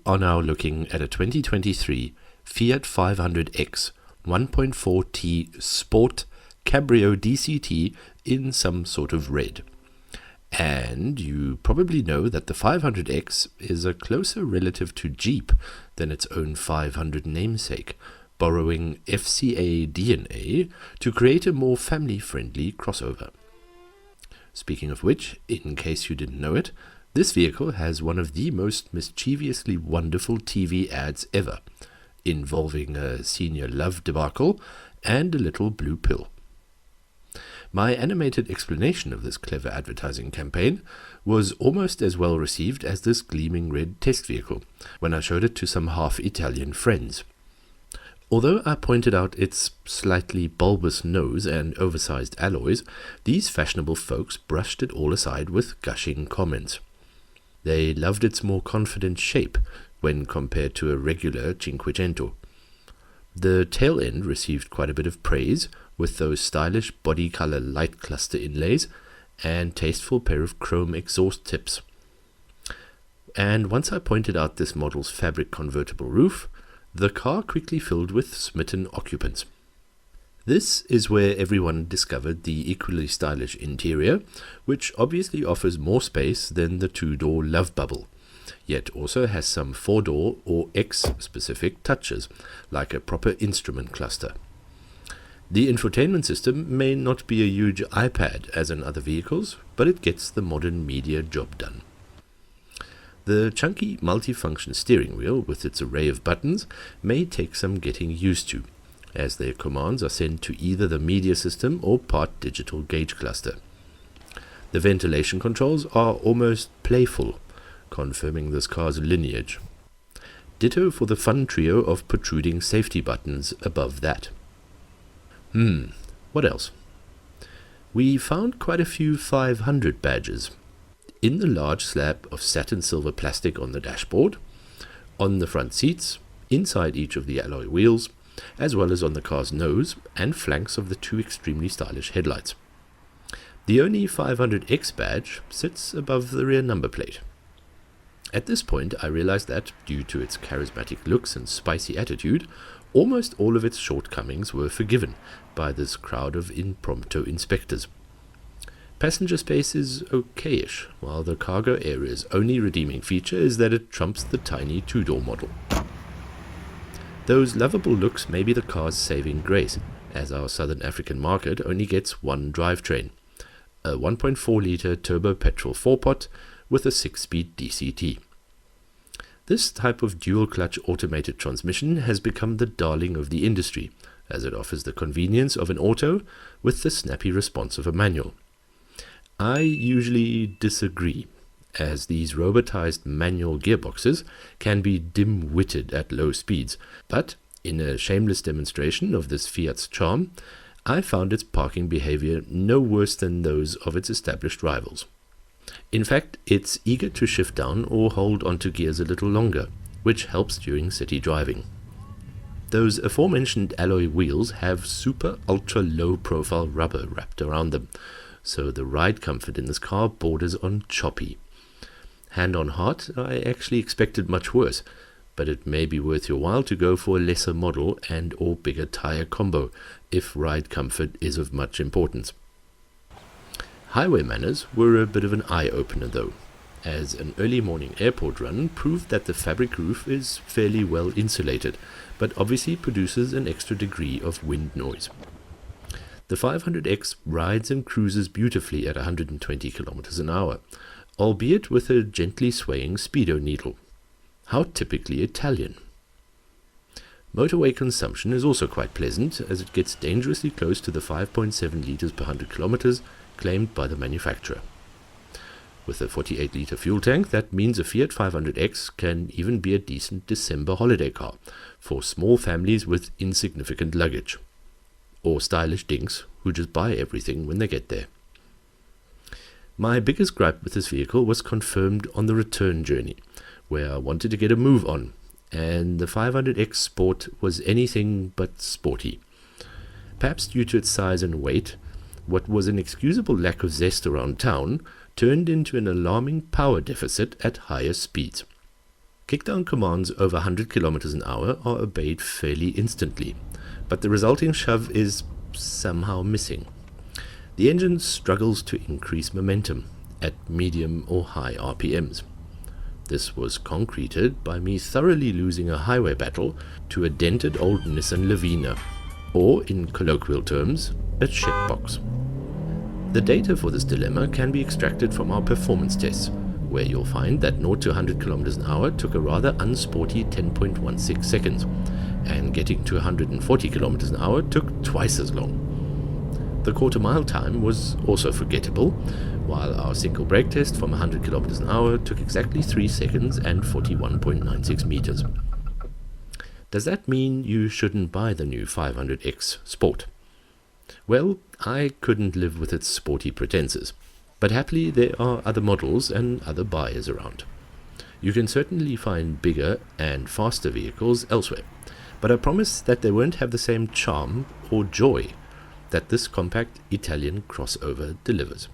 are now looking at a 2023 Fiat 500X 1.4T Sport Cabrio DCT in some sort of red. And you probably know that the 500X is a closer relative to Jeep than its own 500 namesake, borrowing FCA DNA to create a more family-friendly crossover. Speaking of which, in case you didn't know it, this vehicle has one of the most mischievously wonderful TV ads ever, involving a senior love debacle and a little blue pill. My animated explanation of this clever advertising campaign was almost as well received as this gleaming red test vehicle when I showed it to some half-Italian friends. Although I pointed out its slightly bulbous nose and oversized alloys, these fashionable folks brushed it all aside with gushing comments. They loved its more confident shape when compared to a regular Cinquecento. The tail end received quite a bit of praise, with those stylish body color light cluster inlays and tasteful pair of chrome exhaust tips. And once I pointed out this model's fabric convertible roof, the car quickly filled with smitten occupants. This is where everyone discovered the equally stylish interior, which obviously offers more space than the two-door Love Bubble, yet also has some four-door or X-specific touches, like a proper instrument cluster. The infotainment system may not be a huge iPad as in other vehicles, but it gets the modern media job done. The chunky multifunction steering wheel with its array of buttons may take some getting used to, as their commands are sent to either the media system or part digital gauge cluster. The ventilation controls are almost playful, confirming this car's lineage. Ditto for the fun trio of protruding safety buttons above that. What else? We found quite a few 500 badges. In the large slab of satin silver plastic on the dashboard, on the front seats, inside each of the alloy wheels, as well as on the car's nose and flanks of the two extremely stylish headlights. The only 500X badge sits above the rear number plate. At this point, I realized that, due to its charismatic looks and spicy attitude, almost all of its shortcomings were forgiven by this crowd of impromptu inspectors. Passenger space is okayish, while the cargo area's only redeeming feature is that it trumps the tiny two-door model. Those lovable looks may be the car's saving grace, as our Southern African market only gets one drivetrain, a 1.4-litre turbo petrol 4-pot with a 6-speed DCT. This type of dual-clutch automated transmission has become the darling of the industry, as it offers the convenience of an auto with the snappy response of a manual. I usually disagree, as these robotized manual gearboxes can be dim-witted at low speeds, but in a shameless demonstration of this Fiat's charm, I found its parking behavior no worse than those of its established rivals. In fact, it's eager to shift down or hold onto gears a little longer, which helps during city driving. Those aforementioned alloy wheels have super ultra low profile rubber wrapped around them, so the ride comfort in this car borders on choppy. Hand on heart, I actually expected much worse, but it may be worth your while to go for a lesser model and or bigger tire combo if ride comfort is of much importance. Highway manners were a bit of an eye-opener though, as an early morning airport run proved that the fabric roof is fairly well insulated, but obviously produces an extra degree of wind noise. The 500X rides and cruises beautifully at 120 km an hour, albeit with a gently swaying speedo needle. How typically Italian. Motorway consumption is also quite pleasant, as it gets dangerously close to the 5.7 litres per 100 kilometers claimed by the manufacturer. With a 48-litre fuel tank, that means a Fiat 500X can even be a decent December holiday car for small families with insignificant luggage, or stylish dinks who just buy everything when they get there. My biggest gripe with this vehicle was confirmed on the return journey, where I wanted to get a move on, and the 500X Sport was anything but sporty. Perhaps due to its size and weight, what was an excusable lack of zest around town turned into an alarming power deficit at higher speeds. Kickdown commands over 100 kilometers an hour are obeyed fairly instantly, but the resulting shove is somehow missing. The engine struggles to increase momentum at medium or high RPMs. This was concreted by me thoroughly losing a highway battle to a dented old Nissan Lavina, or in colloquial terms, a shitbox. The data for this dilemma can be extracted from our performance tests, where you'll find that 0 to 100 km an hour took a rather unsporty 10.16 seconds, and getting to 140 km an hour took twice as long. The quarter-mile time was also forgettable, while our single brake test from 100 km an hour took exactly 3 seconds and 41.96 meters. Does that mean you shouldn't buy the new 500X Sport? Well, I couldn't live with its sporty pretenses, but happily there are other models and other buyers around. You can certainly find bigger and faster vehicles elsewhere, but I promise that they won't have the same charm or joy that this compact Italian crossover delivers.